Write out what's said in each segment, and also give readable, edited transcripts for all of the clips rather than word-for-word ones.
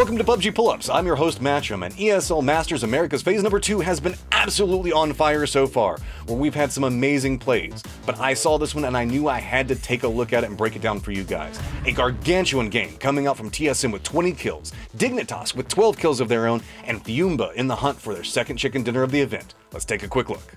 Welcome to PUBG Pull-Ups. I'm your host Matrym, and ESL Masters Americas Phase number 2 has been absolutely on fire so far, where we've had some amazing plays. But I saw this one and I knew I had to take a look at it and break it down for you guys. A gargantuan game coming out from TSM with 20 kills, Dignitas with 12 kills of their own, and FIUMBA in the hunt for their second chicken dinner of the event. Let's take a quick look.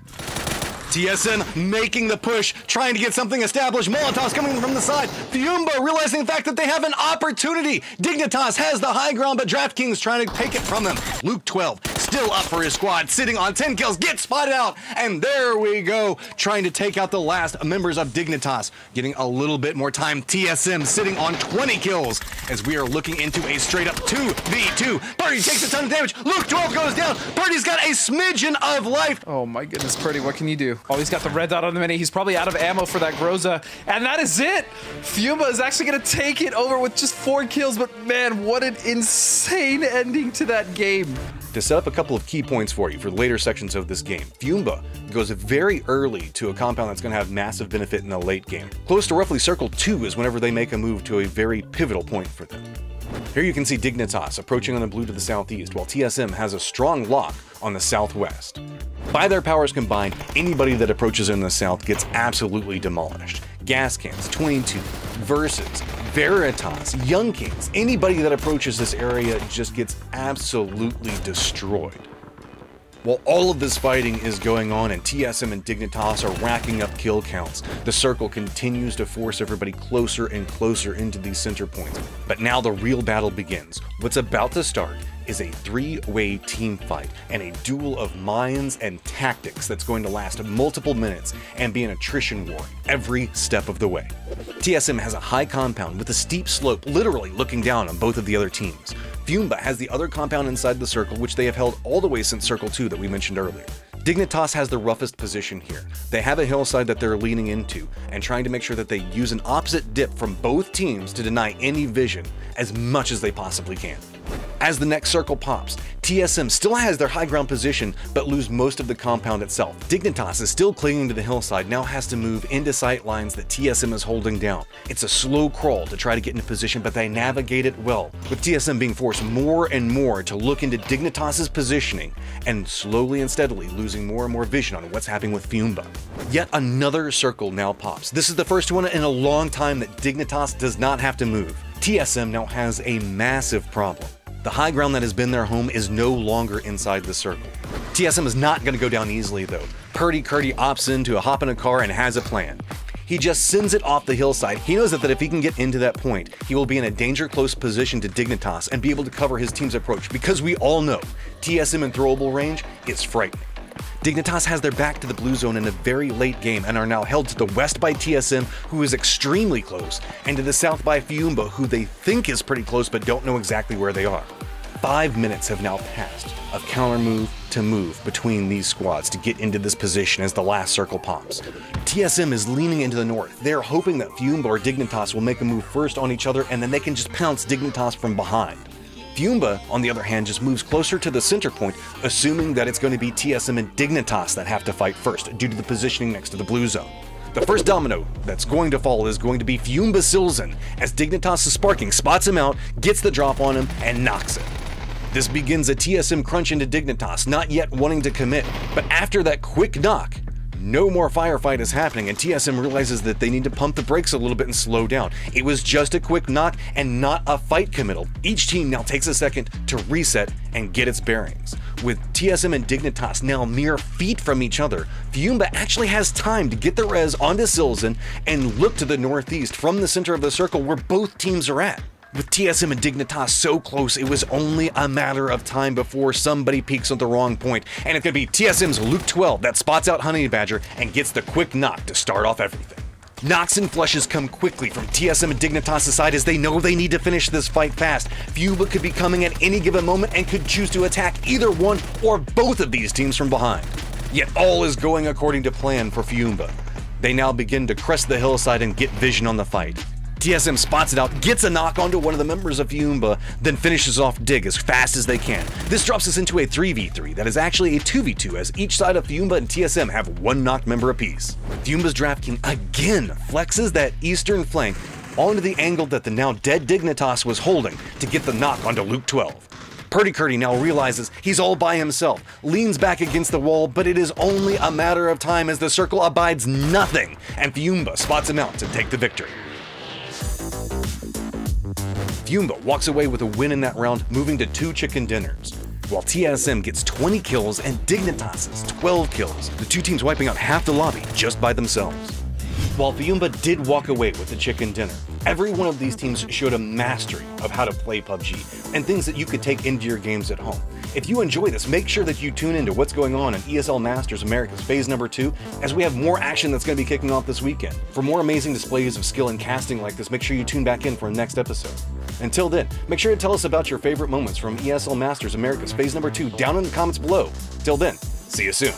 TSM making the push, trying to get something established. Molotovs coming from the side. FIUMBA realizing the fact that they have an opportunity. Dignitas has the high ground, but DraftKings trying to take it from them. Luke 12 still up for his squad, sitting on 10 kills, gets spotted out, and there we go, trying to take out the last members of Dignitas. Getting a little bit more time. TSM sitting on 20 kills as we are looking into a straight up 2v2. Purdy takes a ton of damage. Luke 12 goes down. Purdy's got a smidgen of life. Oh my goodness, Purdy, what can you do? Oh, he's got the red dot on the mini. He's probably out of ammo for that Groza. And that is it! FIUMBA is actually going to take it over with just 4 kills, but man, what an insane ending to that game. To set up a couple of key points for you for later sections of this game, FIUMBA goes very early to a compound that's going to have massive benefit in the late game. Close to roughly circle 2 is whenever they make a move to a very pivotal point for them. Here you can see Dignitas approaching on the blue to the southeast, while TSM has a strong lock on the southwest. By their powers combined, anybody that approaches in the south gets absolutely demolished. Gas Cans, 22, Versus, Veritas, Young Kings, anybody that approaches this area just gets absolutely destroyed. While all of this fighting is going on and TSM and Dignitas are racking up kill counts, the circle continues to force everybody closer and closer into these center points. But now the real battle begins. What's about to start is a 3-way team fight and a duel of minds and tactics that's going to last multiple minutes and be an attrition war every step of the way. TSM has a high compound with a steep slope literally looking down on both of the other teams. FIUMBA has the other compound inside the circle, which they have held all the way since Circle 2 that we mentioned earlier. Dignitas has the roughest position here. They have a hillside that they're leaning into and trying to make sure that they use an opposite dip from both teams to deny any vision as much as they possibly can. As the next circle pops, TSM still has their high ground position but lose most of the compound itself. Dignitas is still clinging to the hillside, now has to move into sight lines that TSM is holding down. It's a slow crawl to try to get into position, but they navigate it well, with TSM being forced more and more to look into Dignitas' positioning and slowly and steadily losing more and more vision on what's happening with FIUMBA. Yet another circle now pops. This is the first one in a long time that Dignitas does not have to move. TSM now has a massive problem. The high ground that has been their home is no longer inside the circle. TSM is not going to go down easily though. Purdy opts in to hop in a car and has a plan. He just sends it off the hillside. He knows that if he can get into that point, he will be in a danger close position to Dignitas and be able to cover his team's approach, because we all know TSM in throwable range is frightening. Dignitas has their back to the blue zone in a very late game and are now held to the west by TSM, who is extremely close, and to the south by FIUMBA, who they think is pretty close but don't know exactly where they are. 5 minutes have now passed of counter move to move between these squads to get into this position as the last circle pops. TSM is leaning into the north. They're hoping that FIUMBA or Dignitas will make a move first on each other and then they can just pounce Dignitas from behind. FIUMBA, on the other hand, just moves closer to the center point, assuming that it's going to be TSM and Dignitas that have to fight first, due to the positioning next to the blue zone. The first domino that's going to fall is going to be FIUMBA Silzen, as Dignitas is sparking, spots him out, gets the drop on him, and knocks it. This begins a TSM crunch into Dignitas, not yet wanting to commit, but after that quick knock, no more firefight is happening, and TSM realizes that they need to pump the brakes a little bit and slow down. It was just a quick knock and not a fight committal. Each team now takes a second to reset and get its bearings. With TSM and Dignitas now mere feet from each other, FIUMBA actually has time to get the res onto Silzen and look to the northeast from the center of the circle where both teams are at. With TSM and Dignitas so close, it was only a matter of time before somebody peaks at the wrong point, and it could be TSM's Luke 12 that spots out Honey Badger and gets the quick knock to start off everything. Knocks and flushes come quickly from TSM and Dignitas' side as they know they need to finish this fight fast. FIUMBA could be coming at any given moment and could choose to attack either one or both of these teams from behind. Yet all is going according to plan for FIUMBA. They now begin to crest the hillside and get vision on the fight. TSM spots it out, gets a knock onto one of the members of FIUMBA, then finishes off Dig as fast as they can. This drops us into a 3v3 that is actually a 2v2, as each side of FIUMBA and TSM have one knocked member apiece. FIUMBA's Draft King again flexes that eastern flank all into the angle that the now dead Dignitas was holding to get the knock onto Luke 12. Purdy now realizes he's all by himself, leans back against the wall, but it is only a matter of time as the circle abides nothing, and FIUMBA spots him out to take the victory. FIUMBA walks away with a win in that round, moving to 2 chicken dinners, while TSM gets 20 kills and Dignitas' 12 kills, the two teams wiping out half the lobby just by themselves. While FIUMBA did walk away with the chicken dinner, every one of these teams showed a mastery of how to play PUBG and things that you could take into your games at home. If you enjoy this, make sure that you tune into what's going on in ESL Masters Americas Phase number 2, as we have more action that's going to be kicking off this weekend. For more amazing displays of skill and casting like this, make sure you tune back in for our next episode. Until then, make sure to tell us about your favorite moments from ESL Masters Americas Phase number 2 down in the comments below. Till then, see you soon.